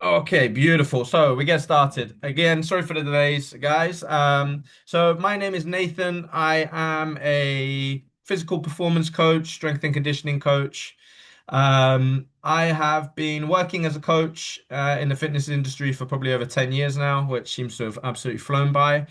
Okay, beautiful. So we get started. Again, sorry for the delays, guys. So my name is Nathan. I am a physical performance coach, strength and conditioning coach. I have been working as a coach in the fitness industry for probably over 10 years now, which seems to have absolutely flown by.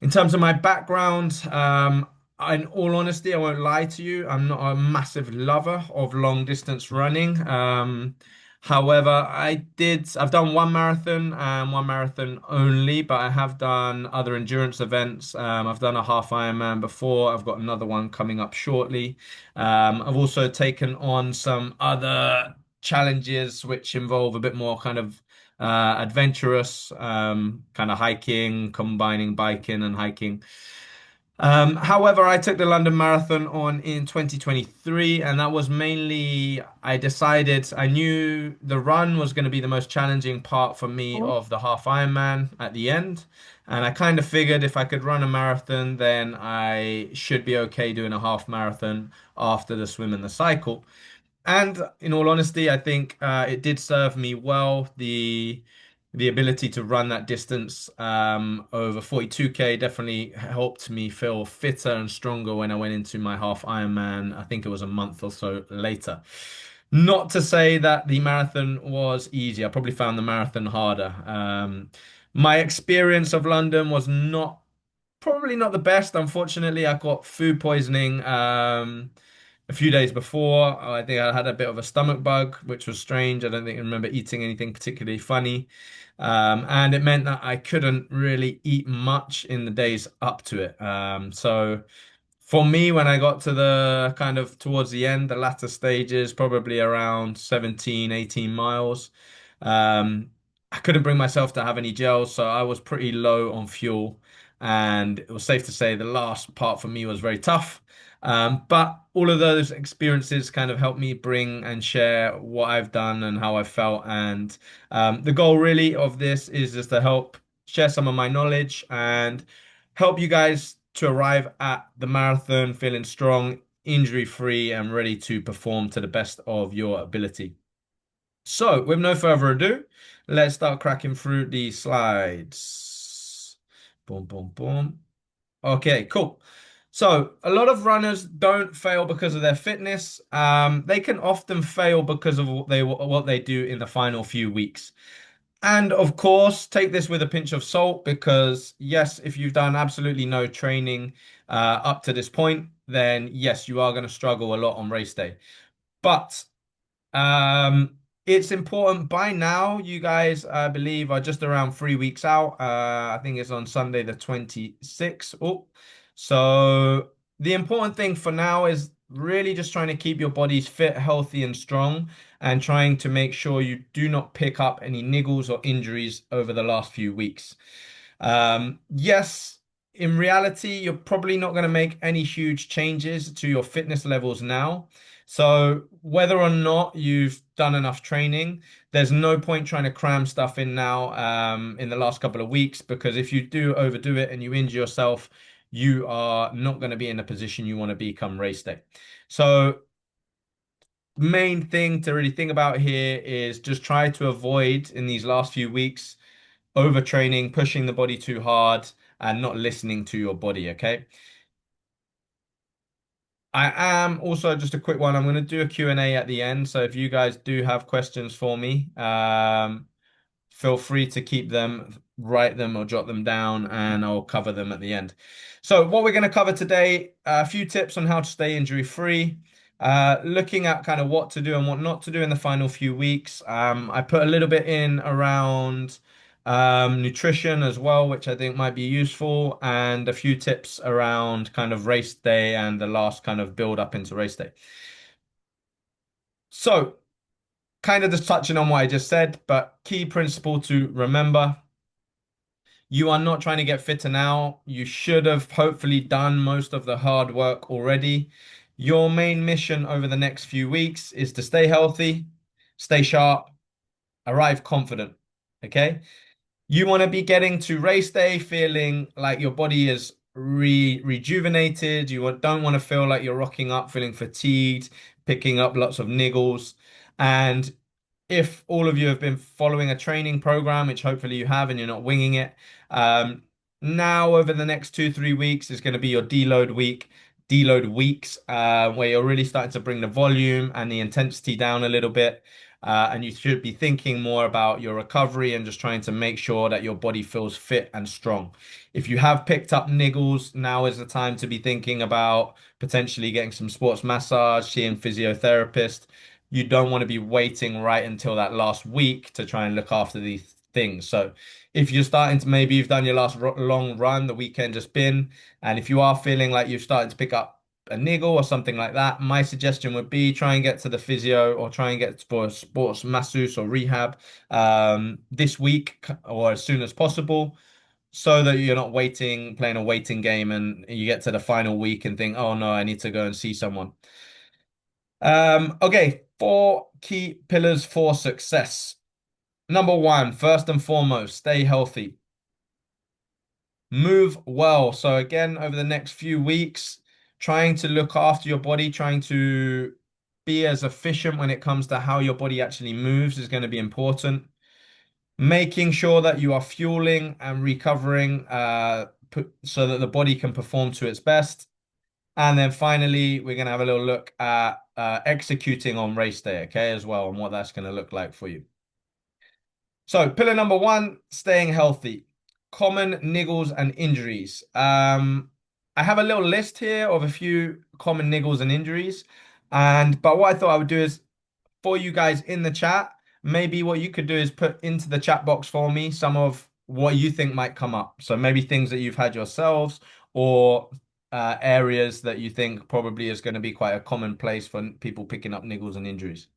In terms of my background, in all honesty, I won't lie to you. I'm not a massive lover of long distance running. However, I've done one marathon and one marathon only, but I have done other endurance events. I've done a half Ironman before. I've got another one coming up shortly. I've also taken on some other challenges which involve a bit more kind of adventurous, kind of hiking, combining biking and hiking. However, I took the London Marathon on in 2023, and that was mainly I decided I knew the run was going to be the most challenging part for me of the half Ironman at the end. And I kind of figured if I could run a marathon, then I should be okay doing a half marathon after the swim and the cycle. And in all honesty, I think it did serve me well. The ability to run that distance over 42K definitely helped me feel fitter and stronger when I went into my half Ironman. I think it was a month or so later. Not to say that the marathon was easy. I probably found the marathon harder. My experience of London was not probably not the best. Unfortunately, I got food poisoning a few days before. I think I had a bit of a stomach bug, which was strange. I don't think I remember eating anything particularly funny. And it meant that I couldn't really eat much in the days up to it. So for me, when I got to the kind of towards the end, the latter stages, probably around 17, 18 miles, um, I couldn't bring myself to have any gels, so I was pretty low on fuel. And it was safe to say the last part for me was very tough. But all of those experiences kind of helped me bring and share what I've done and how I felt. And the goal really of this is just to help share some of my knowledge and help you guys to arrive at the marathon feeling strong, injury free, and ready to perform to the best of your ability. So, with no further ado, let's start cracking through the slides. Boom, boom, boom. Okay, cool. So, a lot of runners don't fail because of their fitness. They can often fail because of what they do in the final few weeks. And of course, take this with a pinch of salt because, yes, if you've done absolutely no training up to this point, then yes, you are going to struggle a lot on race day. But it's important by now. You guys, I believe, are just around 3 weeks out. I think it's on Sunday the 26th. Oh, so the important thing for now is really just trying to keep your bodies fit, healthy, and strong, and trying to make sure you do not pick up any niggles or injuries over the last few weeks. Yes, in reality, you're probably not going to make any huge changes to your fitness levels now. So whether or not you've done enough training, there's no point trying to cram stuff in now in the last couple of weeks because if you do overdo it and you injure yourself, you are not going to be in a position you want to be come race day. So main thing to really think about here is just try to avoid in these last few weeks overtraining, pushing the body too hard, and not listening to your body, okay? I am also just a quick one. I'm going to do a Q&A at the end. So if you guys do have questions for me, feel free to keep them, write them or jot them down, and I'll cover them at the end. So what we're going to cover today, a few tips on how to stay injury free, looking at kind of what to do and what not to do in the final few weeks. I put a little bit in around nutrition as well, which I think might be useful, and a few tips around kind of race day and the last kind of build up into race day. So kind of just touching on what I just said, but key principle to remember. You are not trying to get fitter now. You should have hopefully done most of the hard work already. Your main mission over the next few weeks is to stay healthy, stay sharp, arrive confident. Okay? You want to be getting to race day feeling like your body is rejuvenated. Don't want to feel like you're rocking up feeling fatigued, picking up lots of niggles. And if all of you have been following a training program, which hopefully you have and you're not winging it, um, now over the next 2, 3 weeks is going to be your deload weeks, where you're really starting to bring the volume and the intensity down a little bit. And you should be thinking more about your recovery and just trying to make sure that your body feels fit and strong. If you have picked up niggles, now is the time to be thinking about potentially getting some sports massage, seeing physiotherapist. You don't want to be waiting right until that last week to try and look after these things. So if you're starting to, maybe you've done your last long run, the weekend just been, and if you are feeling like you're starting to pick up a niggle or something like that, my suggestion would be try and get to the physio or try and get for sports masseuse or rehab this week or as soon as possible, so that you're not waiting, playing a waiting game, and you get to the final week and think, oh no, I need to go and see someone. Okay, 4 key pillars for success. Number one, first and foremost, stay healthy. Move well. So again, over the next few weeks, trying to look after your body, trying to be as efficient when it comes to how your body actually moves is going to be important. Making sure that you are fueling and recovering, so that the body can perform to its best. And then finally, we're going to have a little look at executing on race day, okay, as well, and what that's going to look like for you. So, pillar number one, staying healthy. Common niggles and injuries. I have a little list here of a few common niggles and injuries. But what I thought I would do is for you guys in the chat, maybe what you could do is put into the chat box for me some of what you think might come up. So maybe things that you've had yourselves or areas that you think probably is going to be quite a common place for people picking up niggles and injuries.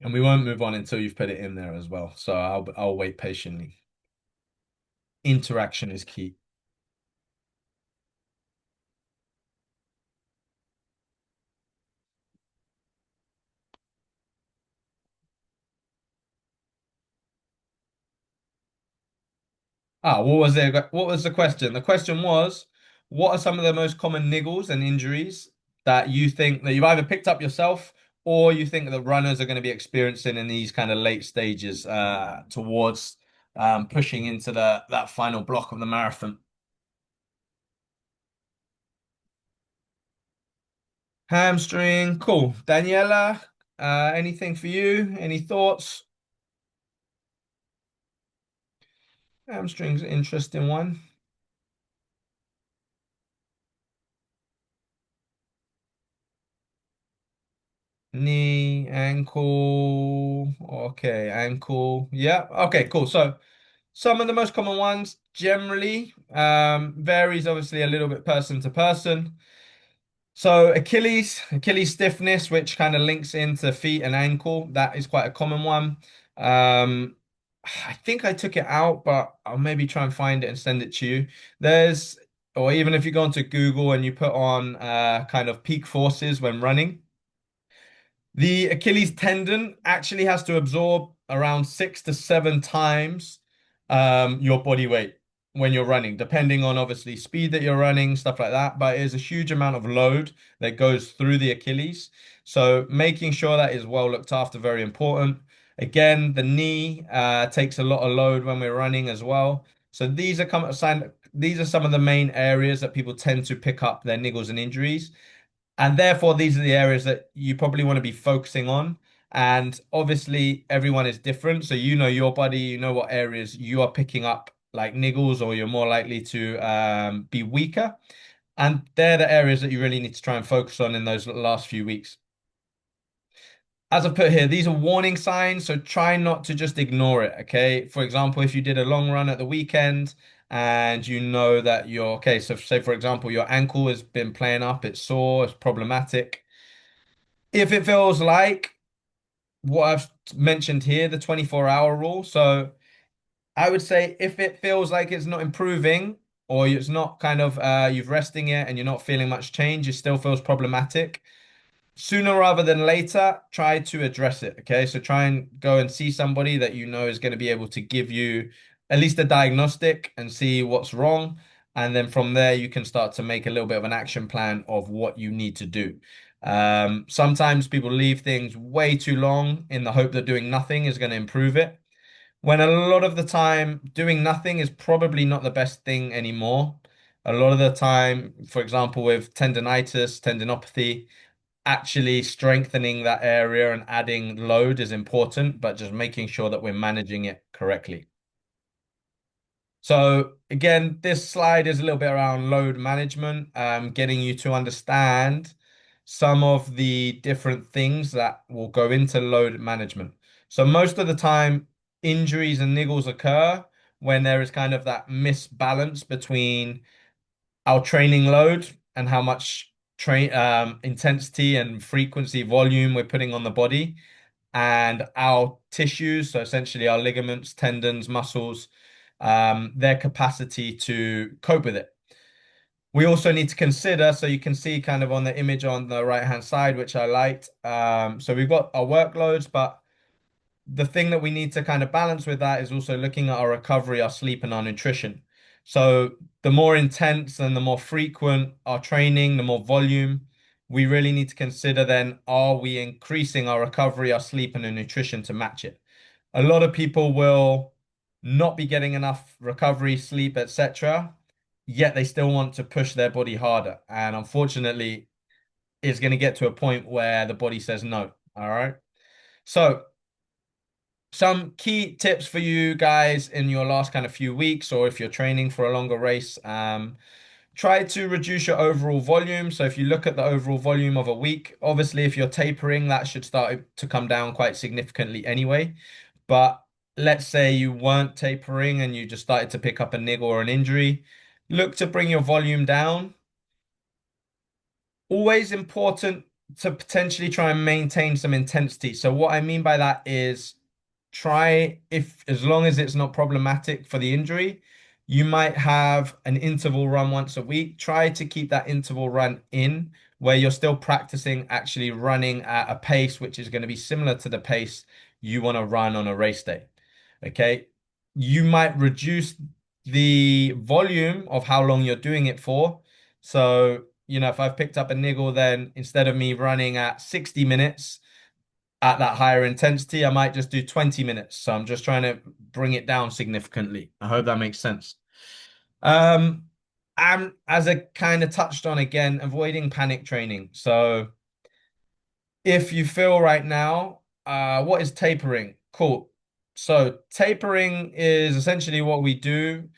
And we won't move on until you've put it in there as well. So I'll wait patiently. Interaction is key. What was the question? The question was, what are some of the most common niggles and injuries that you think that you've either picked up yourself or you think that runners are going to be experiencing in these kind of late stages towards pushing into the that final block of the marathon? Hamstring, cool. Daniela, anything for you? Any thoughts? Hamstring's an interesting one. Knee, ankle. Okay, ankle. Yeah. Okay, cool. So some of the most common ones generally varies obviously a little bit person to person. So Achilles stiffness, which kind of links into feet and ankle, that is quite a common one. Um, I think I took it out, but I'll maybe try and find it and send it to you. There's, or even if you go onto Google and you put on kind of peak forces when running. The Achilles tendon actually has to absorb around 6 to 7 times your body weight when you're running, depending on obviously speed that you're running, stuff like that. But it is a huge amount of load that goes through the Achilles. So making sure that is well looked after, very important. Again, the knee takes a lot of load when we're running as well. So these are some of the main areas that people tend to pick up their niggles and injuries. And therefore, these are the areas that you probably want to be focusing on. And obviously, everyone is different. So you know your body, you know what areas you are picking up like niggles, or you're more likely to be weaker. And they're the areas that you really need to try and focus on in those last few weeks. As I put here, these are warning signs, so try not to just ignore it, okay? For example, if you did a long run at the weekend and you know that you're okay, so say for example, your ankle has been playing up, it's sore, it's problematic. If it feels like what I've mentioned here, the 24-hour rule, so I would say if it feels like it's not improving or it's not kind of you've resting it and you're not feeling much change, it still feels problematic, sooner rather than later, try to address it. Okay. So try and go and see somebody that you know is going to be able to give you at least a diagnostic and see what's wrong. And then from there, you can start to make a little bit of an action plan of what you need to do. Sometimes people leave things way too long in the hope that doing nothing is going to improve it. When a lot of the time, doing nothing is probably not the best thing anymore. A lot of the time, for example, with tendonitis, tendinopathy, actually strengthening that area and adding load is important, but just making sure that we're managing it correctly. So again, this slide is a little bit around load management, getting you to understand some of the different things that will go into load management. So most of the time, injuries and niggles occur when there is kind of that misbalance between our training load and how much train intensity and frequency volume we're putting on the body and our tissues, so essentially our ligaments, tendons, muscles, their capacity to cope with it. We also need to consider, so you can see kind of on the image on the right hand side, which I liked. So we've got our workloads, but the thing that we need to kind of balance with that is also looking at our recovery, our sleep, and our nutrition. So the more intense and the more frequent our training, the more volume, we really need to consider then, are we increasing our recovery, our sleep, and the nutrition to match it? A lot of people will not be getting enough recovery, sleep, etc., yet they still want to push their body harder. And unfortunately, it's going to get to a point where the body says no. All right. So some key tips for you guys in your last kind of few weeks, or if you're training for a longer race, try to reduce your overall volume. So if you look at the overall volume of a week, obviously if you're tapering, that should start to come down quite significantly anyway. But let's say you weren't tapering and you just started to pick up a niggle or an injury, look to bring your volume down. Always important to potentially try and maintain some intensity. So what I mean by that is try, if as long as it's not problematic for the injury, you might have an interval run once a week. Try to keep that interval run in where you're still practicing actually running at a pace which is going to be similar to the pace you want to run on a race day. Okay. You might reduce the volume of how long you're doing it for. So, if I've picked up a niggle, then instead of me running at 60 minutes, at that higher intensity, I might just do 20 minutes. So I'm just trying to bring it down significantly. I hope that makes sense. Um, and as I kind of touched on again, avoiding panic training. So if you feel right now, what is tapering? Cool. So tapering is essentially what we do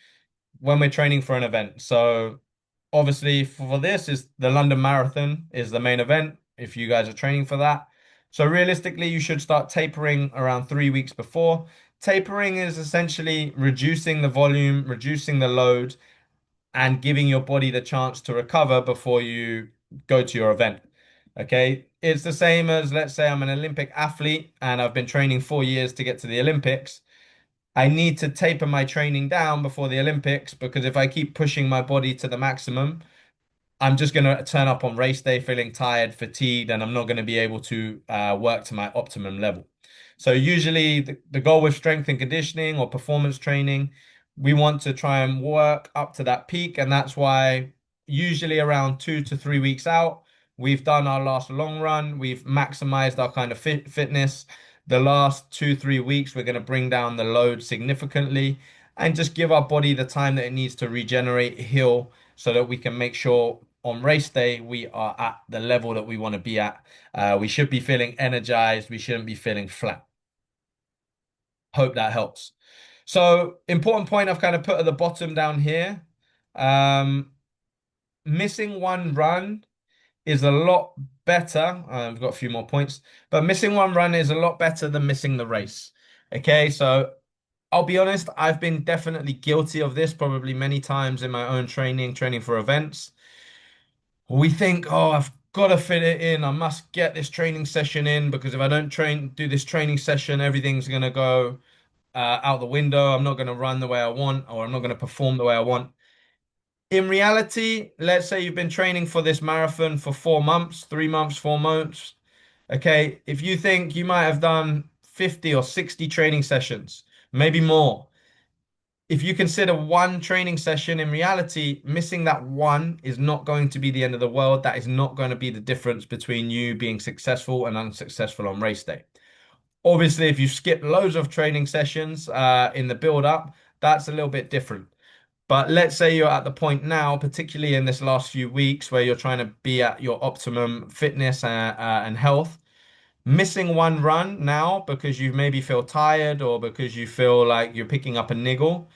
when we're training for an event. So obviously for this is the London Marathon is the main event if you guys are training for that. So realistically, you should start tapering around 3 weeks before. Tapering is essentially reducing the volume, reducing the load, and giving your body the chance to recover before you go to your event. Okay. It's the same as, let's say I'm an Olympic athlete and I've been training 4 years to get to the Olympics. I need to taper my training down before the Olympics because if I keep pushing my body to the maximum, I'm just going to turn up on race day feeling tired, fatigued, and I'm not going to be able to work to my optimum level. So usually the goal with strength and conditioning or performance training, we want to try and work up to that peak. And that's why usually around 2 to 3 weeks out, we've done our last long run. We've maximized our kind of fitness. The last 2, 3 weeks, we're going to bring down the load significantly and just give our body the time that it needs to regenerate, heal, so that we can make sure on race day we are at the level that we want to be at. We should be feeling energized. We shouldn't be feeling flat. Hope that helps. So, important point I've kind of put at the bottom down here. Um, Missing one run is a lot better. I've got a few more points, but missing one run is a lot better than missing the race. Okay, so I'll be honest, I've been definitely guilty of this probably many times in my own training for events. We think, oh, I've got to fit it in. I must get this training session in because if I don't do this training session, everything's going to go out the window. I'm not going to run the way I want, or I'm not going to perform the way I want. In reality, let's say you've been training for this marathon for 4 months, 3 months, 4 months. Okay, if you think you might have done 50 or 60 training sessions, maybe more, If you consider one training session, in reality, missing that one is not going to be the end of the world. That is not going to be the difference between you being successful and unsuccessful on race day. Obviously, if you skip loads of training sessions in the build up, that's a little bit different. But let's say you're at the point now, particularly in this last few weeks, where you're trying to be at your optimum fitness and health. Missing one run now because you maybe feel tired or because you feel like you're picking up a niggle,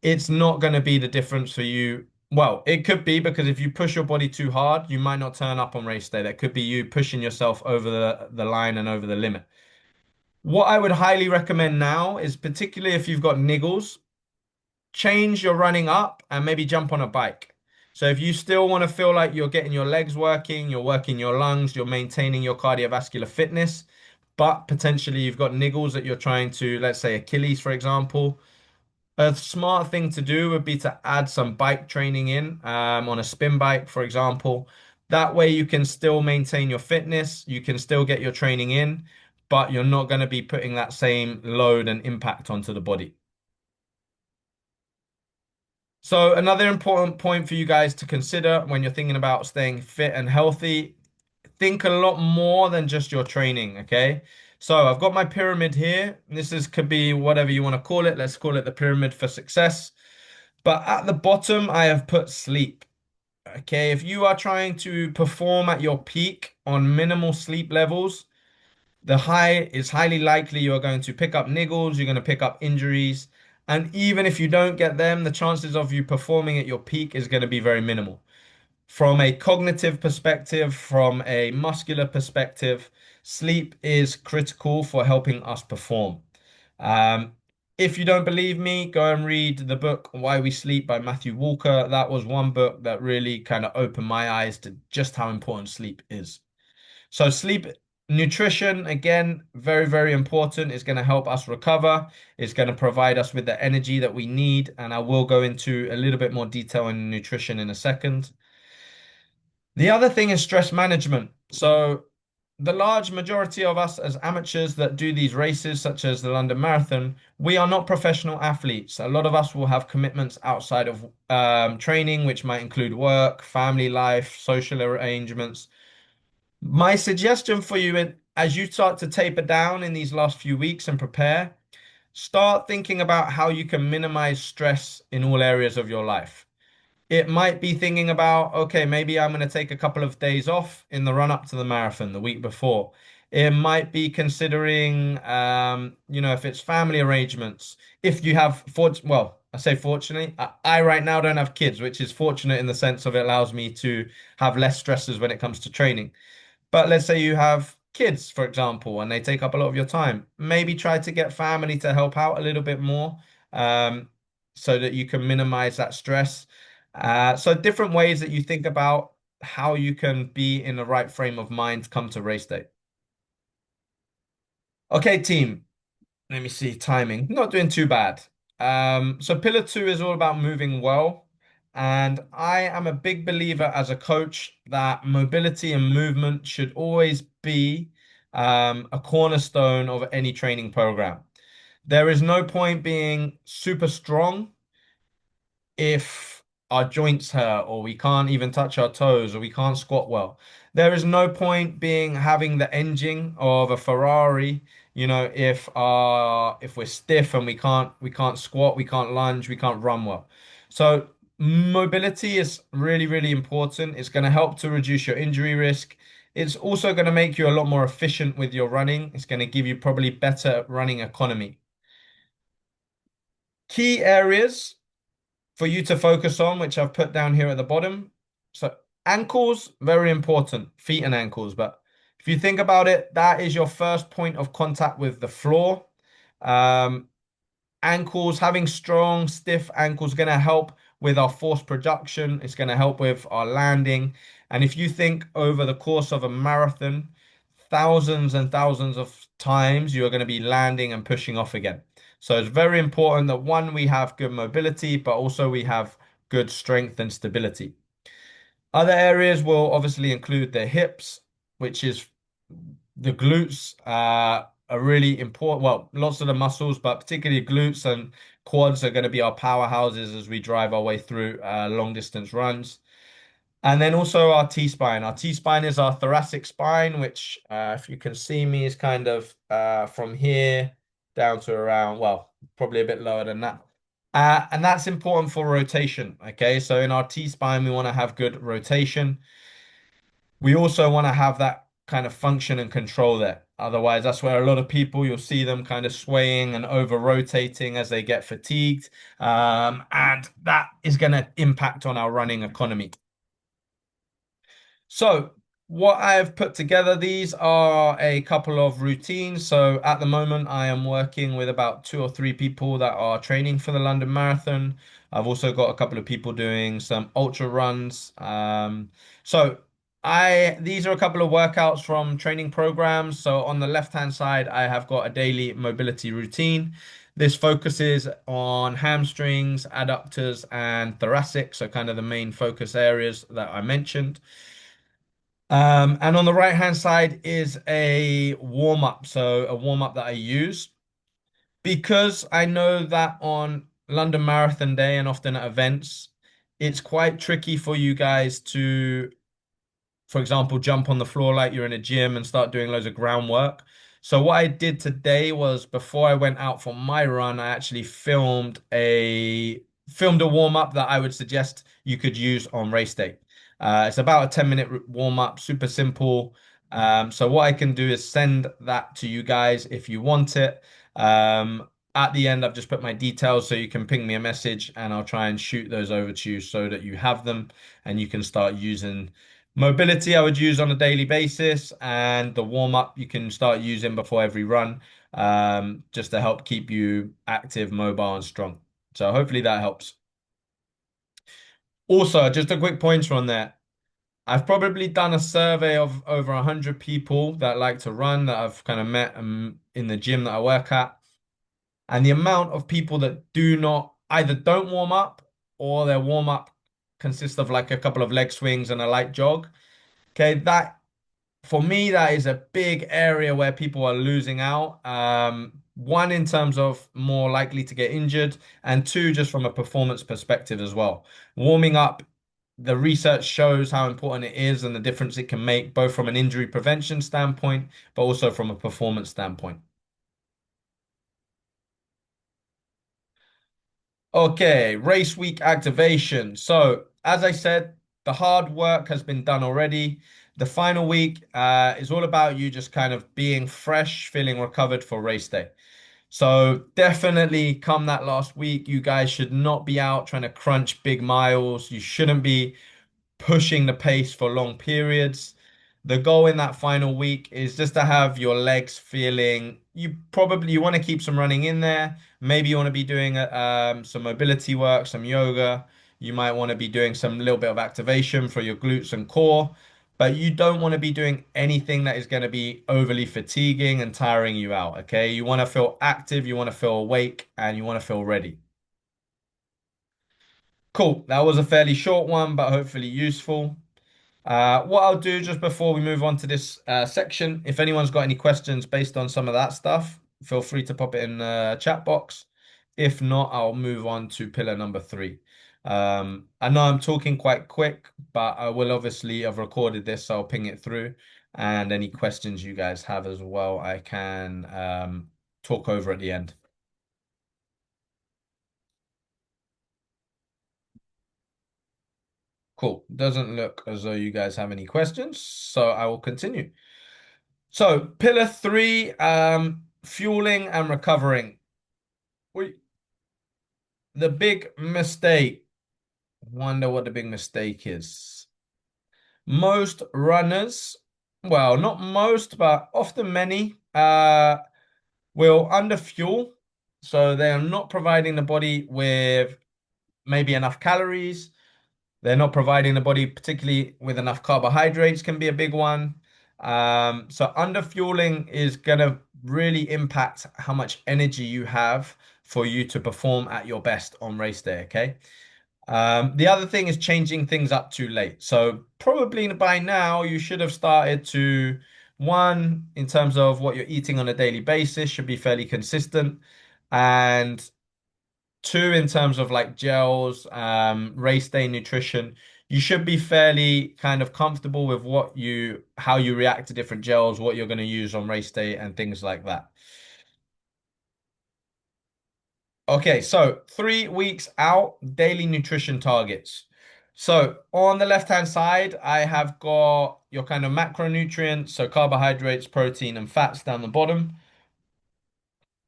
it's not going to be the difference for you. Well, it could be because if you push your body too hard, you might not turn up on race day. That could be you pushing yourself over the line and over the limit. What I would highly recommend now is particularly if you've got niggles, change your running up and maybe jump on a bike. So if you still want to feel like you're getting your legs working, you're working your lungs, you're maintaining your cardiovascular fitness, but potentially you've got niggles that you're trying to, let's say Achilles, for example, a smart thing to do would be to add some bike training in on a spin bike, for example. That way you can still maintain your fitness, you can still get your training in, but you're not going to be putting that same load and impact onto the body. So another important point for you guys to consider when you're thinking about staying fit and healthy, think a lot more than just your training, okay? So I've got my pyramid here. This is could be whatever you want to call it. Let's call it the pyramid for success. But at the bottom, I have put sleep. Okay, if you are trying to perform at your peak on minimal sleep levels, the high is highly likely you are going to pick up niggles, you're going to pick up injuries, and even if you don't get them, the chances of you performing at your peak is going to be very minimal. From a cognitive perspective, from a muscular perspective, sleep is critical for helping us perform. Um, if you don't believe me, go and read the book Why We Sleep by Matthew Walker. That was one book that really kind of opened my eyes to just how important sleep is. So sleep nutrition, again, very, very important. It's going to help us recover. It's going to provide us with the energy that we need. And I will go into a little bit more detail in nutrition in a second. The other thing is stress management. So the large majority of us as amateurs that do these races, such as the London Marathon, we are not professional athletes. A lot of us will have commitments outside of training, which might include work, family life, social arrangements. My suggestion for you, as you start to taper down in these last few weeks and prepare, start thinking about how you can minimize stress in all areas of your life. It might be thinking about, okay, maybe I'm going to take a couple of days off in the run up to the marathon the week before. It might be considering, if it's family arrangements. If you have, well, I say fortunately, I right now don't have kids, which is fortunate in the sense of it allows me to have less stresses when it comes to training. But let's say you have kids, for example, and they take up a lot of your time. Maybe try to get family to help out a little bit more, um, so that you can minimize that stress. So different ways that you think about how you can be in the right frame of mind come to race day. Okay, team. Let me see timing. Not doing too bad. So pillar two is all about moving well. And I am a big believer as a coach that mobility and movement should always be a cornerstone of any training program. There is no point being super strong if our joints hurt or we can't even touch our toes or we can't squat well. There is no point being having the engine of a Ferrari, if we're stiff and we can't squat, we can't lunge, we can't run well. So mobility is really, really important. It's going to help to reduce your injury risk. It's also going to make you a lot more efficient with your running. It's going to give you probably better running economy. Key areas for you to focus on, which I've put down here at the bottom. So ankles, very important, feet and ankles. But if you think about it, that is your first point of contact with the floor. Um, Ankles, having strong, stiff ankles, going to help with our force production. It's going to help with our landing. And if you think over the course of a marathon, thousands and thousands of times you are going to be landing and pushing off again. So it's very important that one, we have good mobility, but also we have good strength and stability. Other areas will obviously include the hips, which is the glutes. a really important, well, lots of the muscles, but particularly glutes and quads are going to be our powerhouses as we drive our way through long distance runs. And then also our T-spine. Our T-spine is our thoracic spine, which, if you can see me, is kind of from here down to around, well, probably a bit lower than that. And that's important for rotation. Okay, so in our T-spine, we want to have good rotation. We also want to have that kind of function and control there. Otherwise, that's where a lot of people, you'll see them kind of swaying and over rotating as they get fatigued. And that is going to impact on our running economy. So, what I've put together, these are a couple of routines. So, at the moment, I am working with about two or three people that are training for the London Marathon. I've also got a couple of people doing some ultra runs. So, these are a couple of workouts from training programs. So, on the left-hand side, I have got a daily mobility routine. This focuses on hamstrings, adductors, and thoracic, so kind of the main focus areas that I mentioned. And on the right hand side is a warm up. So a warm up that I use because I know that on London Marathon Day and often at events, it's quite tricky for you guys to, for example, jump on the floor like you're in a gym and start doing loads of groundwork. So what I did today was before I went out for my run, I actually filmed a warm up that I would suggest you could use on race day. It's about a 10-minute warm up, super simple. So what I can do is send that to you guys if you want it. At the end, I've just put my details so you can ping me a message and I'll try and shoot those over to you so that you have them and you can start using. Mobility I would use on a daily basis, and the warm up you can start using before every run, just to help keep you active, mobile, and strong. So hopefully that helps. Also, just a quick pointer on there. I've probably done a survey of over 100 people that like to run that I've kind of met in the gym that I work at, and the amount of people that do not either don't warm up or their warm up consists of like a couple of leg swings and a light jog. Okay, that for me, that is a big area where people are losing out. One, in terms of more likely to get injured, and two, just from a performance perspective as well. Warming up, the research shows how important it is and the difference it can make, both from an injury prevention standpoint, but also from a performance standpoint. Okay, race week activation. So, as I said, the hard work has been done already. The final week is all about you just kind of being fresh, feeling recovered for race day. So, definitely come that last week, you guys should not be out trying to crunch big miles. You shouldn't be pushing the pace for long periods. The goal in that final week is just to have your legs feeling you want to keep some running in there. Maybe you want to be doing some mobility work, some yoga. You might want to be doing some little bit of activation for your glutes and core, but you don't want to be doing anything that is going to be overly fatiguing and tiring you out. Okay, you want to feel active, you want to feel awake, and you want to feel ready. Cool. That was a fairly short one, but hopefully useful. What I'll do just before we move on to this section, if anyone's got any questions based on some of that stuff, feel free to pop it in the chat box. If not, I'll move on to pillar number three. I know I'm talking quite quick, but I will obviously have recorded this, so I'll ping it through. And any questions you guys have as well, I can talk over at the end. Cool. Doesn't look as though you guys have any questions, so I will continue. So, pillar three, fueling and recovering. We, the big mistake. Wonder what the big mistake is. Most runners, well, not most, but often many, will underfuel. So they are not providing the body with maybe enough calories. They're not providing the body, particularly with enough carbohydrates, can be a big one. So underfueling is going to really impact how much energy you have for you to perform at your best on race day. Okay. The other thing is changing things up too late. So probably by now you should have started to One, in terms of what you're eating on a daily basis, should be fairly consistent. And two, in terms of like gels, race day nutrition, you should be fairly kind of comfortable with how you react to different gels, what you're going to use on race day and things like that. Okay, so 3 weeks out, daily nutrition targets. So on the left-hand side, I have got your kind of macronutrients, so carbohydrates, protein, and fats down the bottom.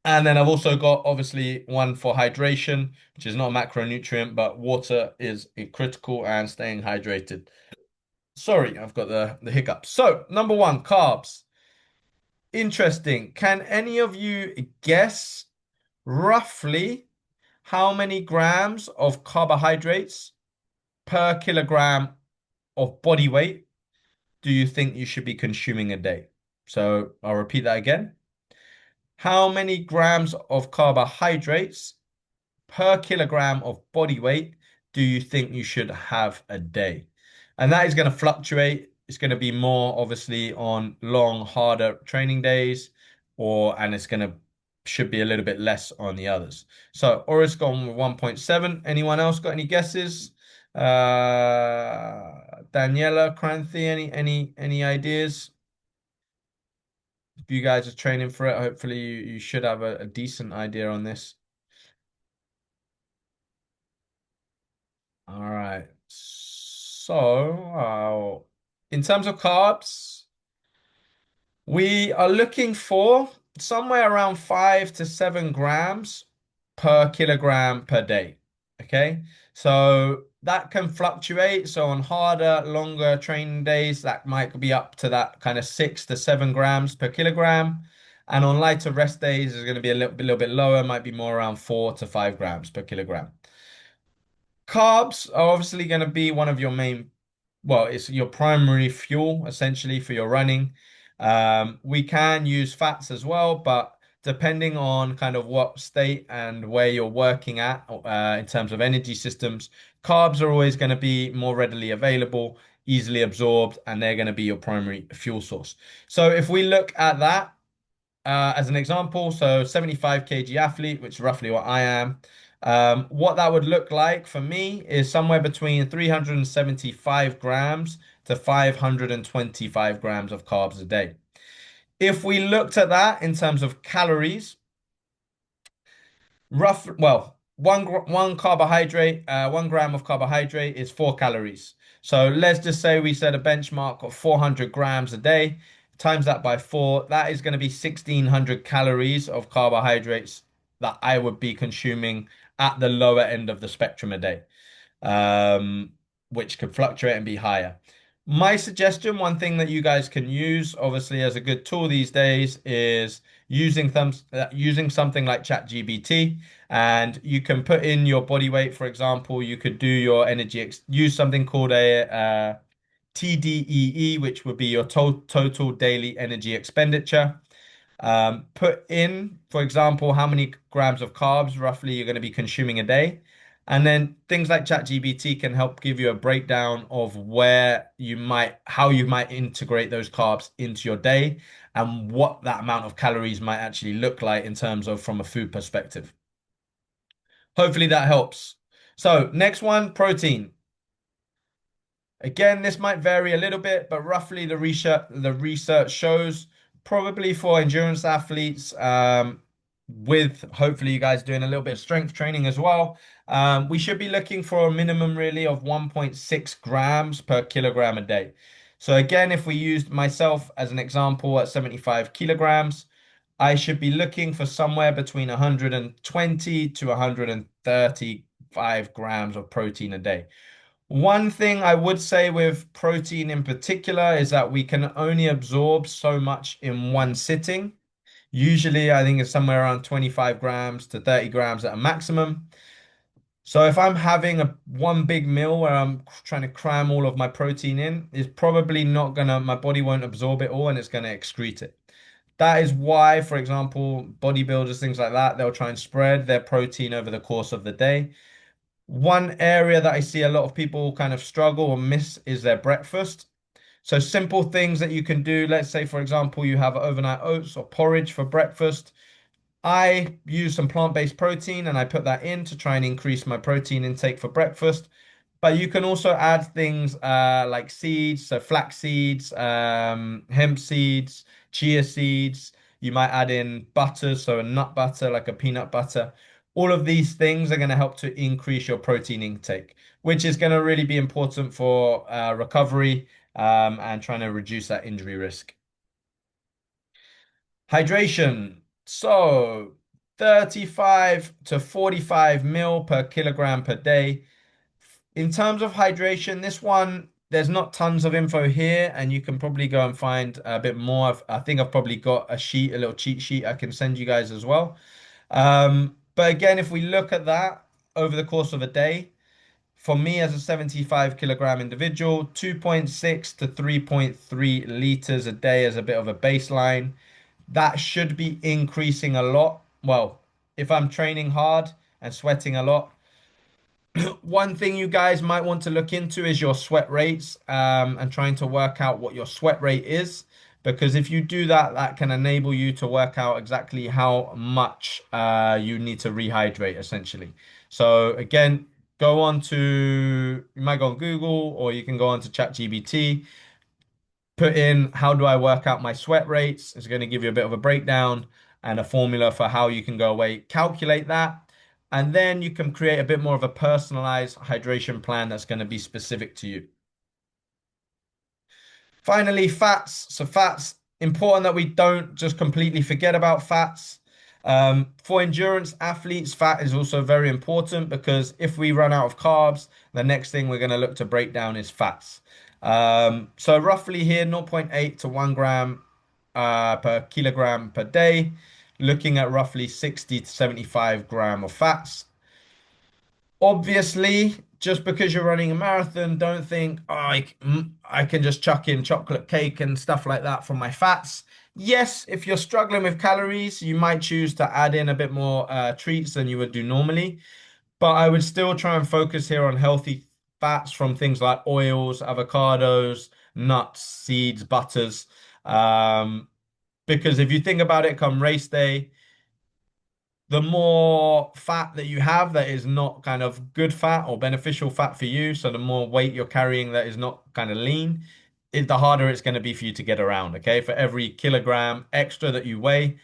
And then I've also got obviously one for hydration, which is not a macronutrient, but water is critical and staying hydrated. Sorry, I've got the hiccups. So, number one, carbs. Interesting. Can any of you guess roughly how many grams of carbohydrates per kilogram of body weight do you think you should be consuming a day? So, I'll repeat that again. How many grams of carbohydrates per kilogram of body weight do you think you should have a day? And that is going to fluctuate. It's going to be more obviously on long, harder training days, and it's going to should be a little bit less on the others. So Oris gone with 1.7. Anyone else got any guesses? Daniela, Cranthi, any ideas? If you guys are training for it, hopefully you should have a decent idea on this. All right. So, in terms of carbs, we are looking for somewhere around 5 to 7 grams per kilogram per day. Okay. So that can fluctuate. So on harder, longer training days, that might be up to that kind of 6 to 7 grams per kilogram. And on lighter rest days, it's going to be little bit lower, might be more around 4 to 5 grams per kilogram. Carbs are obviously going to be one of your main, well, it's your primary fuel essentially for your running. We can use fats as well, but depending on kind of what state and where you're working at in terms of energy systems, carbs are always going to be more readily available, easily absorbed, and they're going to be your primary fuel source. So if we look at that, as an example, so 75 kg athlete, which is roughly what I am. What that would look like for me is somewhere between 375 grams to 525 grams of carbs a day. If we looked at that in terms of calories, well, one carbohydrate, 1 gram of carbohydrate is 4 calories. So let's just say we set a benchmark of 400 grams a day, times that by four, that is going to be 1600 calories of carbohydrates that I would be consuming at the lower end of the spectrum a day, um, which could fluctuate and be higher. My suggestion, one thing that you guys can use, obviously, as a good tool these days, is using something like ChatGPT, and you can put in your body weight. For example, you could do your use something called a TDEE, which would be your total daily energy expenditure. Put in, for example, how many grams of carbs roughly you're going to be consuming a day. And then things like ChatGPT can help give you a breakdown of how you might integrate those carbs into your day and what that amount of calories might actually look like in terms of from a food perspective. Hopefully that helps. So next one, protein. Again, this might vary a little bit, but roughly the research shows probably for endurance athletes, with hopefully you guys doing a little bit of strength training as well, we should be looking for a minimum really of 1.6 grams per kilogram a day. So again, if we used myself as an example at 75 kilograms, I should be looking for somewhere between 120 to 135 grams of protein a day. One thing I would say with protein in particular is that we can only absorb so much in one sitting. Usually, I think it's somewhere around 25 grams to 30 grams at a maximum. So if I'm having one big meal where I'm trying to cram all of my protein in, it's probably not gonna, my body won't absorb it all and it's gonna excrete it. That is why, for example, bodybuilders, things like that, they'll try and spread their protein over the course of the day. One area that I see a lot of people kind of struggle or miss is their breakfast. So simple things that you can do. Let's say, for example, you have overnight oats or porridge for breakfast. I use some plant-based protein and I put that in to try and increase my protein intake for breakfast. But you can also add things like seeds, so flax seeds, hemp seeds, chia seeds. You might add in butter, so a nut butter, like a peanut butter. All of these things are going to help to increase your protein intake, which is going to really be important for recovery and trying to reduce that injury risk. Hydration. So 35 to 45 mil per kilogram per day. In terms of hydration, this one, there's not tons of info here, and you can probably go and find a bit more. I think I've probably got a sheet, a little cheat sheet I can send you guys as well. But again, if we look at that over the course of a day, for me as a 75 kilogram individual, 2.6 to 3.3 liters a day as a bit of a baseline. That should be increasing a lot. Well, if I'm training hard and sweating a lot, one thing you guys might want to look into is your sweat rates and trying to work out what your sweat rate is. Because if you do that, that can enable you to work out exactly how much you need to rehydrate, essentially. So again, you might go on Google or you can go on to ChatGPT, put in how do I work out my sweat rates. It's going to give you a bit of a breakdown and a formula for how you can go away, calculate that, and then you can create a bit more of a personalized hydration plan that's going to be specific to you. Finally, fats. So fats, important that we don't just completely forget about fats. For endurance athletes, fat is also very important because if we run out of carbs, the next thing we're going to look to break down is fats. So roughly here, zero point 0.8 to 1 gram per kilogram per day, looking at roughly 60 to 75 gram of fats. Obviously, just because you're running a marathon, don't think, oh, I can just chuck in chocolate cake and stuff like that for my fats. Yes, if you're struggling with calories, you might choose to add in a bit more treats than you would do normally. But I would still try and focus here on healthy fats from things like oils, avocados, nuts, seeds, butters. Um, because if you think about it, come race day, the more fat that you have that is not kind of good fat or beneficial fat for you, so the more weight you're carrying that is not kind of lean, the harder it's going to be for you to get around. Okay, for every kilogram extra that you weigh,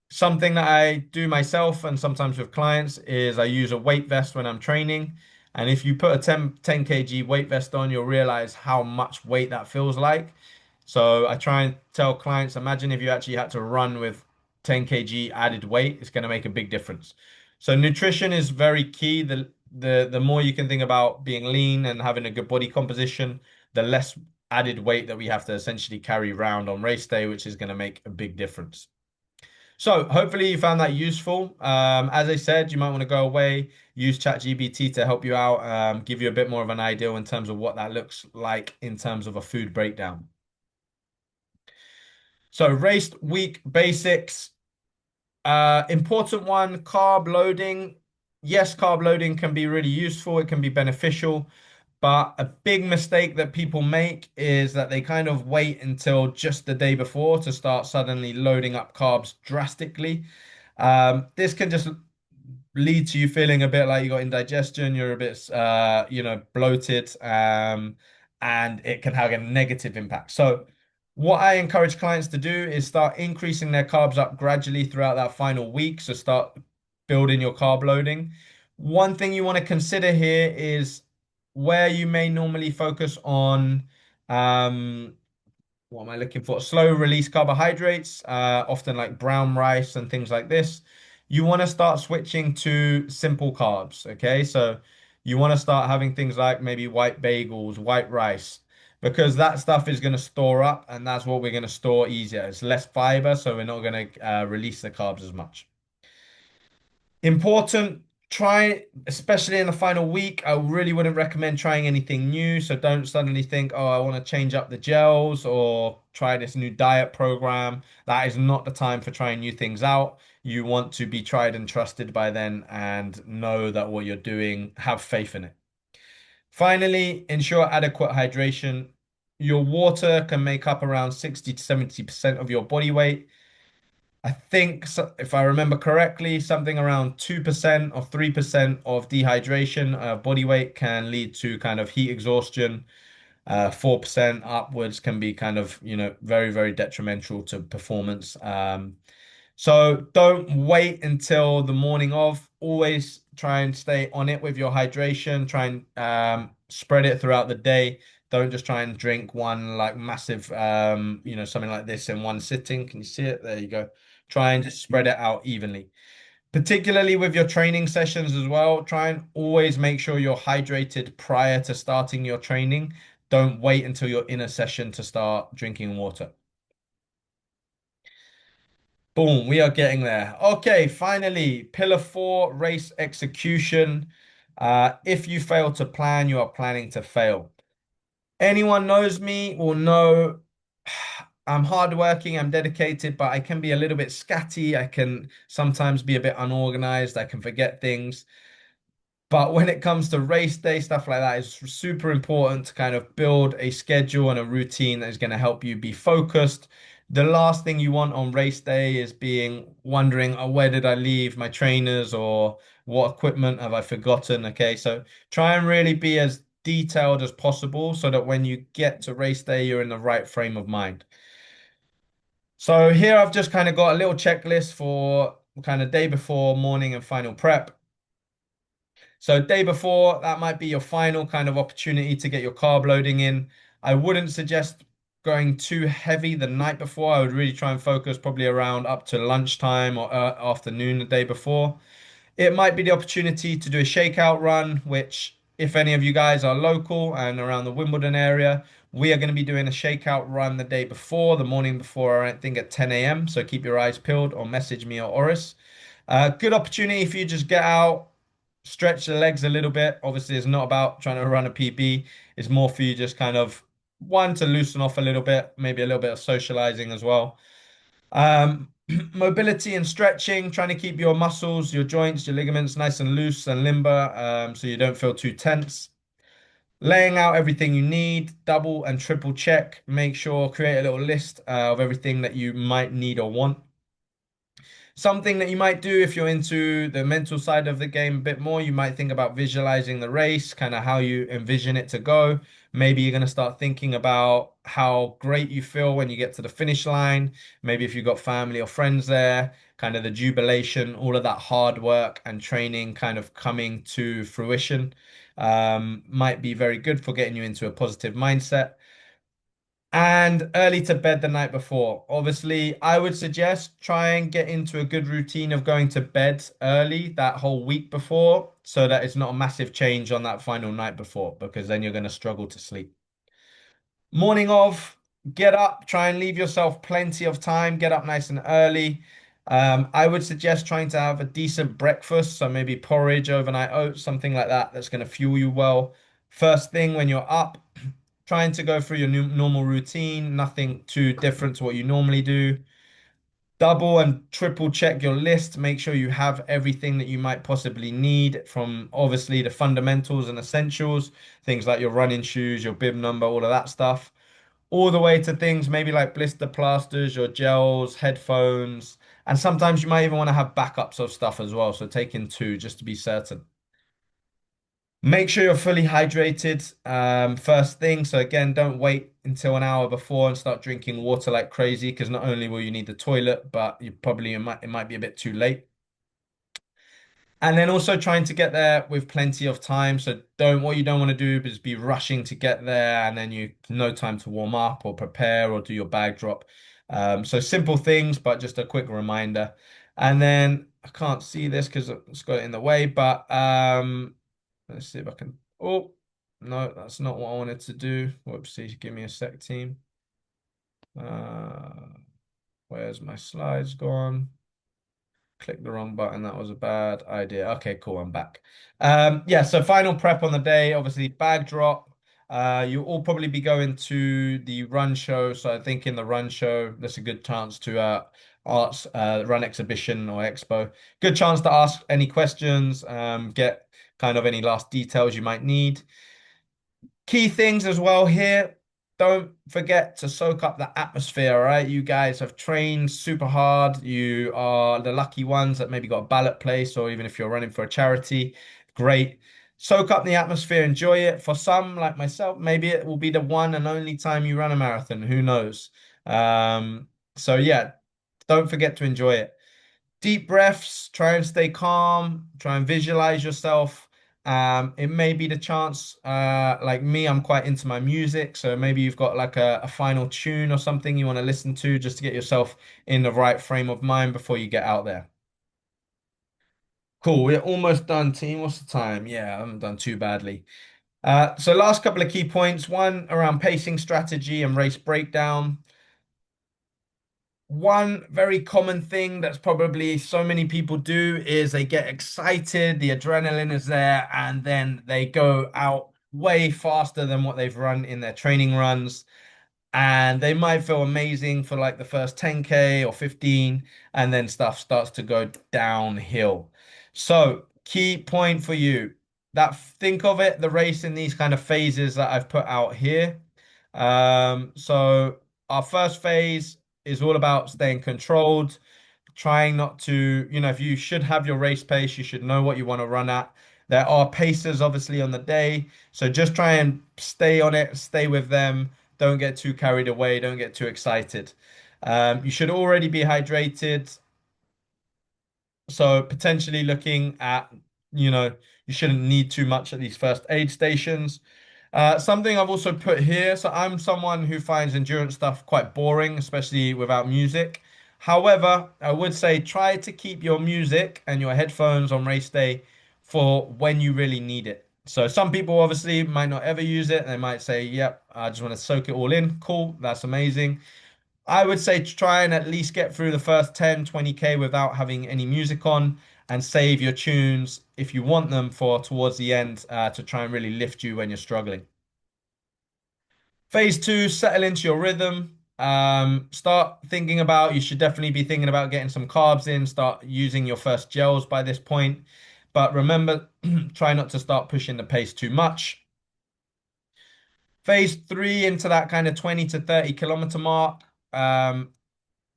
something that I do myself and sometimes with clients is I use a weight vest when I'm training. And if you put a 10 kg weight vest on, you'll realize how much weight that feels like. So I try and tell clients, imagine if you actually had to run with 10 kg added weight, it's going to make a big difference. So nutrition is very key. The more you can think about being lean and having a good body composition, the less added weight that we have to essentially carry around on race day, which is going to make a big difference. So hopefully you found that useful. As I said, you might want to go away, use ChatGPT to help you out, give you a bit more of an idea in terms of what that looks like in terms of a food breakdown. So race week basics. Important one, carb loading. Yes, carb loading can be really useful. It can be beneficial. But a big mistake that people make is that they kind of wait until just the day before to start suddenly loading up carbs drastically. This can just lead to you feeling a bit like you got indigestion, you're a bit, bloated, and it can have a negative impact. So, what I encourage clients to do is start increasing their carbs up gradually throughout that final week. So, start building your carb loading. One thing you want to consider here is where you may normally focus on what am I looking for? Slow release carbohydrates, often like brown rice and things like this. You want to start switching to simple carbs, okay? So you want to start having things like maybe white bagels, white rice, because that stuff is going to store up and that's what we're going to store easier. It's less fiber, so we're not going to release the carbs as much. Important, try, especially in the final week, I really wouldn't recommend trying anything new. So don't suddenly think, oh, I want to change up the gels or try this new diet program. That is not the time for trying new things out. You want to be tried and trusted by then and know that what you're doing, have faith in it. Finally, ensure adequate hydration. Your water can make up around 60 to 70% of your body weight. I think, if I remember correctly, something around 2% or 3% of dehydration body weight can lead to kind of heat exhaustion. 4% upwards can be kind of, very, very detrimental to performance. So don't wait until the morning of. Always try and stay on it with your hydration. Try and spread it throughout the day. Don't just try and drink one like massive, something like this in one sitting. Can you see it? There you go. Try and just spread it out evenly. Particularly with your training sessions as well, try and always make sure you're hydrated prior to starting your training. Don't wait until you're in a session to start drinking water. Boom, we are getting there. Okay, finally, pillar four, race execution. If you fail to plan, you are planning to fail. Anyone knows me will know I'm hardworking, I'm dedicated, but I can be a little bit scatty. I can sometimes be a bit unorganized. I can forget things. But when it comes to race day, stuff like that, it's super important to kind of build a schedule and a routine that is going to help you be focused. The last thing you want on race day is being wondering, oh, where did I leave my trainers or what equipment have I forgotten? Okay, so try and really be as detailed as possible so that when you get to race day, you're in the right frame of mind. So here I've just kind of got a little checklist for kind of day before, morning, and final prep. So day before, that might be your final kind of opportunity to get your carb loading in. I wouldn't suggest going too heavy the night before. I would really try and focus probably around up to lunchtime or afternoon the day before. It might be the opportunity to do a shakeout run, which if any of you guys are local and around the Wimbledon area, we are going to be doing a shakeout run the day before, the morning before, I think at 10 a.m. So keep your eyes peeled or message me or Oris. Good opportunity if you just get out, stretch the legs a little bit. Obviously, it's not about trying to run a PB. It's more for you just kind of one to loosen off a little bit, maybe a little bit of socializing as well. Mobility and stretching, trying to keep your muscles, your joints, your ligaments nice and loose and limber, so you don't feel too tense. Laying out everything you need, double and triple check. Make sure, create a little list of everything that you might need or want. Something that you might do if you're into the mental side of the game a bit more, you might think about visualizing the race, kind of how you envision it to go. Maybe you're going to start thinking about how great you feel when you get to the finish line. Maybe if you've got family or friends there, kind of the jubilation, all of that hard work and training kind of coming to fruition, might be very good for getting you into a positive mindset. And early to bed the night before. Obviously, I would suggest try and get into a good routine of going to bed early that whole week before so that it's not a massive change on that final night before, because then you're going to struggle to sleep. Morning of, get up, try and leave yourself plenty of time, get up nice and early. I would suggest trying to have a decent breakfast, so maybe porridge, overnight oats, something like that, that's going to fuel you well. First thing when you're up, trying to go through your new, normal routine, nothing too different to what you normally do. Double and triple check your list. Make sure you have everything that you might possibly need from obviously the fundamentals and essentials, things like your running shoes, your bib number, all of that stuff, all the way to things maybe like blister plasters, your gels, headphones, and sometimes you might even want to have backups of stuff as well. So take in two just to be certain. Make sure you're fully hydrated first thing. So again, don't wait until an hour before and start drinking water like crazy because not only will you need the toilet, but it might be a bit too late. And then also trying to get there with plenty of time. So what you don't want to do is be rushing to get there and then you no time to warm up or prepare or do your bag drop. So simple things, but just a quick reminder. And then I can't see this because it's got it in the way, but let's see if I can. Oh, no, that's not what I wanted to do. Whoopsie, give me a sec, team. Uh, where's my slides gone? Click the wrong button. That was a bad idea. Okay, cool. I'm back. Yeah, so final prep on the day, obviously bag drop. You'll all probably be going to the run show. So I think in the run show, there's a good chance to arts run exhibition or expo. Good chance to ask any questions, get kind of any last details you might need. Key things as well here. don't forget to soak up the atmosphere, all right? You guys have trained super hard. You are the lucky ones that maybe got a ballot place, or even if you're running for a charity, great. Soak up the atmosphere, enjoy it. For some, like myself, maybe it will be the one and only time you run a marathon. Who knows? So yeah, don't forget to enjoy it. Deep breaths, try and stay calm, try and visualize yourself. It may be the chance, like me, I'm quite into my music, so maybe you've got like a final tune or something you want to listen to just to get yourself in the right frame of mind before you get out there. Cool, we're almost done, team. What's the time? Yeah, I haven't done too badly. So last couple of key points. One around pacing strategy and race breakdown. One very common thing that's probably so many people do is they get excited, the adrenaline is there, and then they go out way faster than what they've run in their training runs and they might feel amazing for like the first 10K or 15, and then stuff starts to go downhill. So, key point for you that think of it, the race in these kind of phases that I've put out here. So our first phase is all about staying controlled, trying not to, if you should have your race pace, you should know what you want to run at. There are paces obviously on the day, so just try and stay on it, stay with them. Don't get too carried away, don't get too excited. You should already be hydrated. So potentially looking at, you know, you shouldn't need too much at these first aid stations. Something I've also put here. So I'm someone who finds endurance stuff quite boring, especially without music. However, I would say try to keep your music and your headphones on race day for when you really need it. So some people obviously might not ever use it. They might say, "Yep, I just want to soak it all in." Cool, that's amazing. I would say to try and at least get through the first 10, 20K without having any music on and save your tunes if you want them for towards the end to try and really lift you when you're struggling. Phase two, settle into your rhythm. Start thinking about, you should definitely be thinking about getting some carbs in, start using your first gels by this point. But remember, try not to start pushing the pace too much. Phase three into that kind of 20 to 30 kilometer mark. Um,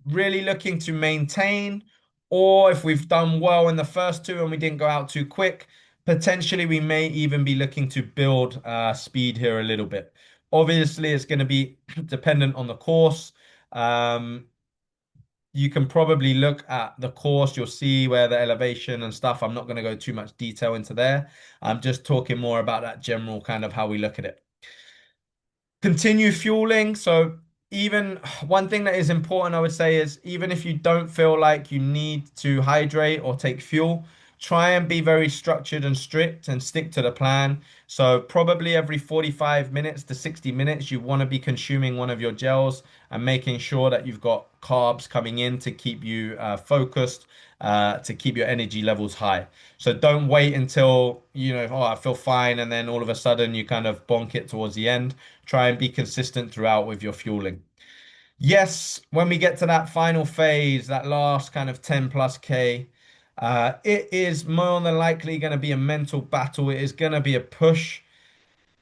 really looking to maintain, or if we've done well in the first two and we didn't go out too quick, potentially we may even be looking to build speed here a little bit. Obviously, it's going to be dependent on the course. Um, you can probably look at the course, you'll see where the elevation and stuff. I'm not going to go too much detail into there. I'm just talking more about that general kind of how we look at it. Continue fueling. So even one thing that is important, I would say, is even if you don't feel like you need to hydrate or take fuel, try and be very structured and strict and stick to the plan. So probably every 45 minutes to 60 minutes, you want to be consuming one of your gels and making sure that you've got carbs coming in to keep you focused, to keep your energy levels high. So don't wait until, oh, I feel fine, and then all of a sudden you kind of bonk it towards the end. Try and be consistent throughout with your fueling. Yes, when we get to that final phase, that last kind of 10 plus K, it is more than likely going to be a mental battle. It is going to be a push.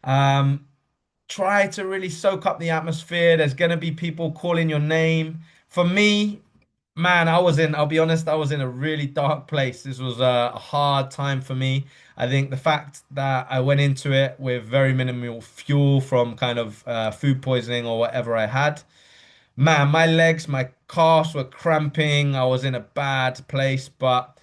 Um, Try to really soak up the atmosphere. There's going to be people calling your name. For me, man, I'll be honest, I was in a really dark place. This was a hard time for me. I think the fact that I went into it with very minimal fuel from kind of food poisoning or whatever I had, man, my legs, my calves were cramping. I was in a bad place, but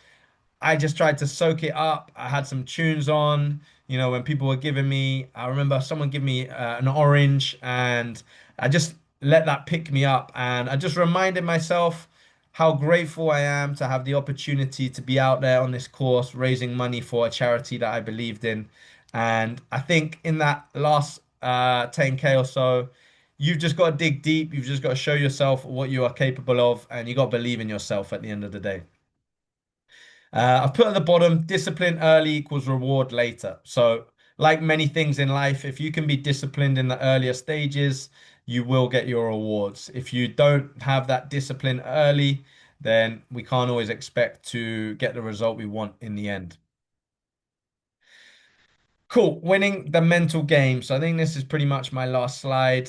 I just tried to soak it up. I had some tunes on. When people were giving me, I remember someone gave me an orange, and I just let that pick me up. And I just reminded myself how grateful I am to have the opportunity to be out there on this course, raising money for a charity that I believed in. And I think in that last 10K or so, you've just got to dig deep. You've just got to show yourself what you are capable of, and you got to believe in yourself at the end of the day. I've put at the bottom, discipline early equals reward later. So, like many things in life, if you can be disciplined in the earlier stages, you will get your rewards. If you don't have that discipline early, then we can't always expect to get the result we want in the end. Cool. Winning the mental game. So I think this is pretty much my last slide.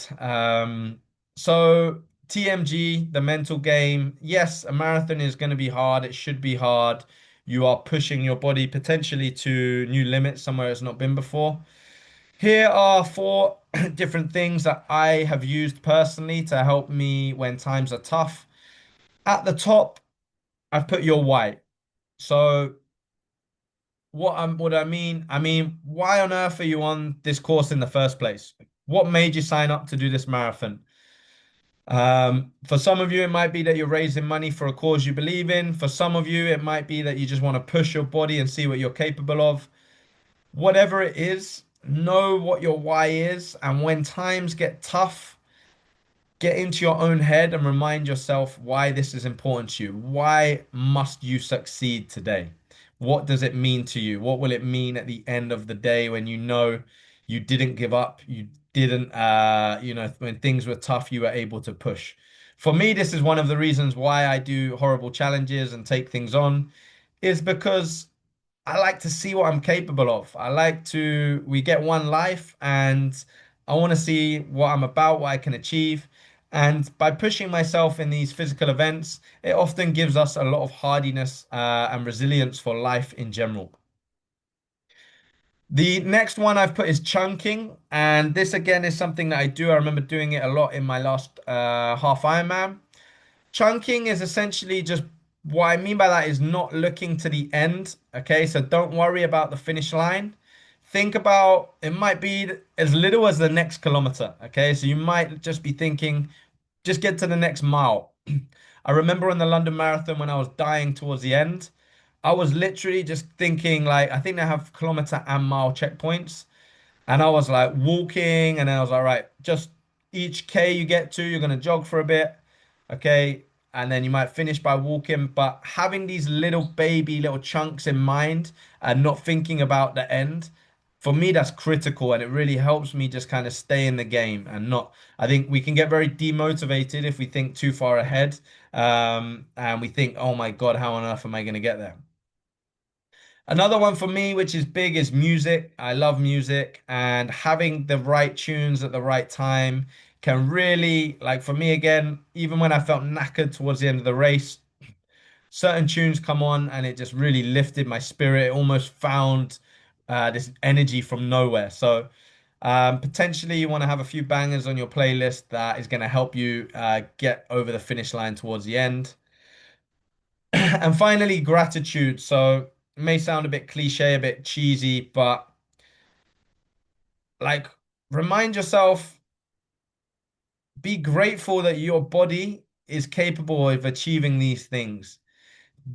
So TMG, the mental game. Yes, a marathon is going to be hard. It should be hard. You are pushing your body potentially to new limits somewhere it's not been before. Here are four different things that I have used personally to help me when times are tough. At the top, I've put your why. So what I mean, why on earth are you on this course in the first place? What made you sign up to do this marathon? For some of you, it might be that you're raising money for a cause you believe in. For some of you, it might be that you just want to push your body and see what you're capable of. Whatever it is, know what your why is. And when times get tough, get into your own head and remind yourself why this is important to you. Why must you succeed today? What does it mean to you? What will it mean at the end of the day when you know you didn't give up, you didn't when things were tough, you were able to push. For me, this is one of the reasons why I do horrible challenges and take things on, is because I like to see what I'm capable of. We get one life and I want to see what I'm about, what I can achieve. And by pushing myself in these physical events, it often gives us a lot of hardiness and resilience for life in general. The next one I've put is chunking. And this again is something that I do. I remember doing it a lot in my last half Ironman. Chunking is essentially just what I mean by that is not looking to the end. Okay, so don't worry about the finish line. Think about it might be as little as the next kilometer. Okay, so you might just be thinking, just get to the next mile. I remember on the London Marathon when I was dying towards the end, I was literally just thinking, like, I think they have kilometer and mile checkpoints. And I was like walking, and then I was like, right, just each K you get to, you're gonna jog for a bit, okay, and then you might finish by walking. But having these little baby little chunks in mind and not thinking about the end, for me, that's critical, and it really helps me just kind of stay in the game and not. I think we can get very demotivated if we think too far ahead, and we think, oh my God, how on earth am I gonna get there? Another one for me, which is big, is music. I love music, and having the right tunes at the right time can really, like for me again, even when I felt knackered towards the end of the race, certain tunes come on and it just really lifted my spirit. It almost found this energy from nowhere. So, potentially, you want to have a few bangers on your playlist that is going to help you get over the finish line towards the end. And finally, gratitude. So it may sound a bit cliche, a bit cheesy, but like remind yourself, be grateful that your body is capable of achieving these things.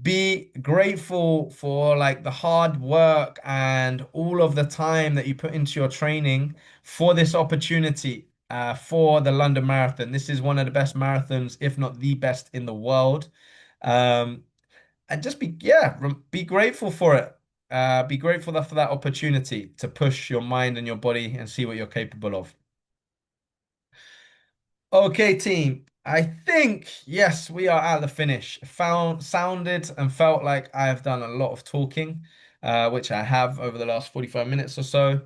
Be grateful for like the hard work and all of the time that you put into your training for this opportunity, for the London Marathon. This is one of the best marathons, if not the best in the world. Um, and just be grateful for it. Be grateful for that opportunity to push your mind and your body and see what you're capable of. Okay, team. I think yes, we are at the finish. Sounded and felt like I have done a lot of talking, which I have over the last 45 minutes or so.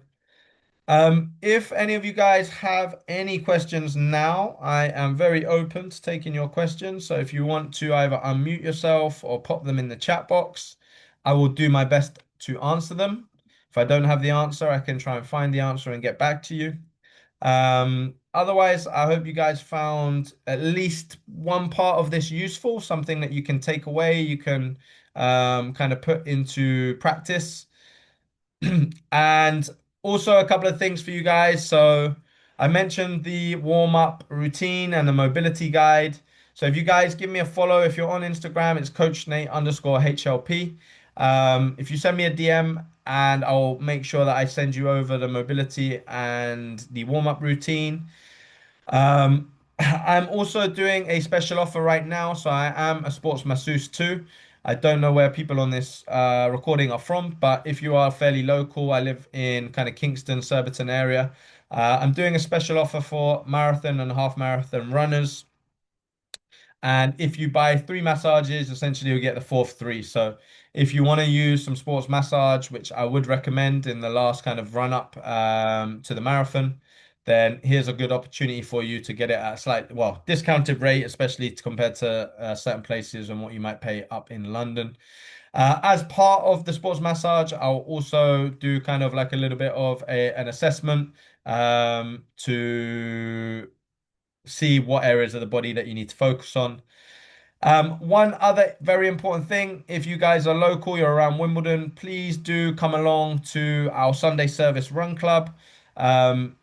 If any of you guys have any questions now, I am very open to taking your questions. So if you want to either unmute yourself or pop them in the chat box, I will do my best to answer them. If I don't have the answer, I can try and find the answer and get back to you. Otherwise, I hope you guys found at least one part of this useful, something that you can take away, you can kind of put into practice. And also a couple of things for you guys. So I mentioned the warm-up routine and the mobility guide. So if you guys give me a follow, if you're on Instagram, it's Coach Nate underscore HLP. If you send me a DM and I'll make sure that I send you over the mobility and the warm-up routine. I'm also doing a special offer right now, so I am a sports masseuse too. I don't know where people on this recording are from, but if you are fairly local, I live in kind of Kingston, Surbiton area. I'm doing a special offer for marathon and half marathon runners. And if you buy 3 massages, essentially you'll get the fourth three. So if you want to use some sports massage, which I would recommend in the last kind of run up to the marathon, then here's a good opportunity for you to get it at a slight, well, discounted rate, especially compared to certain places and what you might pay up in London. As part of the sports massage, I'll also do kind of like a little bit of an assessment to see what areas of the body that you need to focus on. One other very important thing, if you guys are local, you're around Wimbledon, please do come along to our Sunday service run club.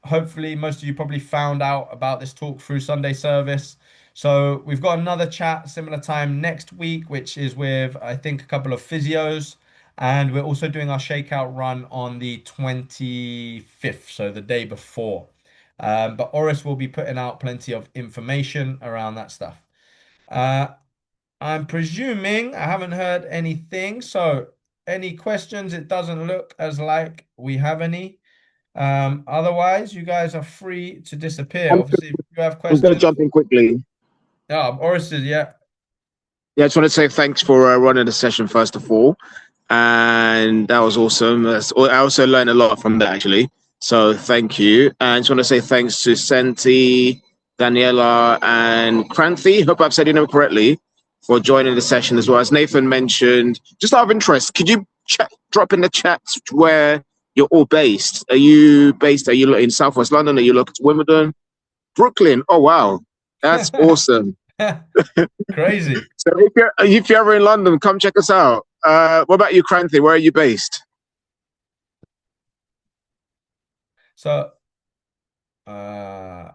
Hopefully, most of you probably found out about this talk through Sunday service. So we've got another chat similar time next week, which is with, I think, a couple of physios. And we're also doing our shakeout run on the 25th, so the day before. But Oris will be putting out plenty of information around that stuff. Uh, I'm presuming I haven't heard anything. So, any questions? It doesn't look as like we have any. Otherwise, you guys are free to disappear. I'm, Obviously, if you have I'm going to questions. jump in quickly. Yeah, Oris is, yeah. Yeah, I just want to say thanks for running the session first of all, and that was awesome. I also learned a lot from that actually. So thank you. And I just want to say thanks to Senti, Daniela, and Kranthi. Hope I've said your name correctly for joining the session as well. As Nathan mentioned, just out of interest, could you drop in the chat where you're all based? Are you based? Are you in Southwest London? Are you local to Wimbledon? Brooklyn. Oh wow, that's awesome. Crazy. So if you're ever in London, come check us out. What about you, Kranthi? Where are you based? So, uh,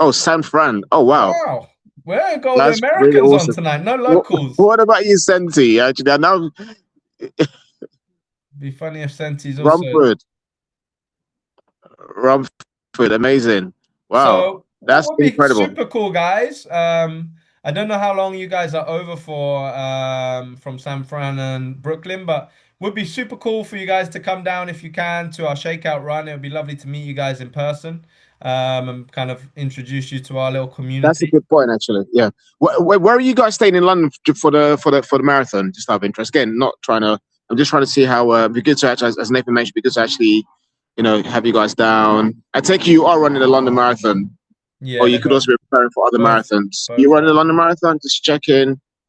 Oh, San Fran. Oh wow, wow. Where got all the that's really Americans on awesome. tonight? No locals. What about you, Senti? Actually, I know Be funny if Senti's also. Rumford. Rumford, amazing. Wow, So what that's would be incredible. super cool, guys? I don't know how long you guys are over for from San Fran and Brooklyn, but would be super cool for you guys to come down if you can to our shakeout run. It would be lovely to meet you guys in person and kind of introduce you to our little That's a community. good point, actually. Yeah. Where are you guys staying in London for the marathon? Just out of interest. Again, not trying to. I'm just trying to see how. It'd be good to actually, as Nathan mentioned, because actually, have you guys down. I take you are running the London Marathon, Yeah, or they're you could also be preparing for other both marathons. You both running the are. London Marathon? Just check in.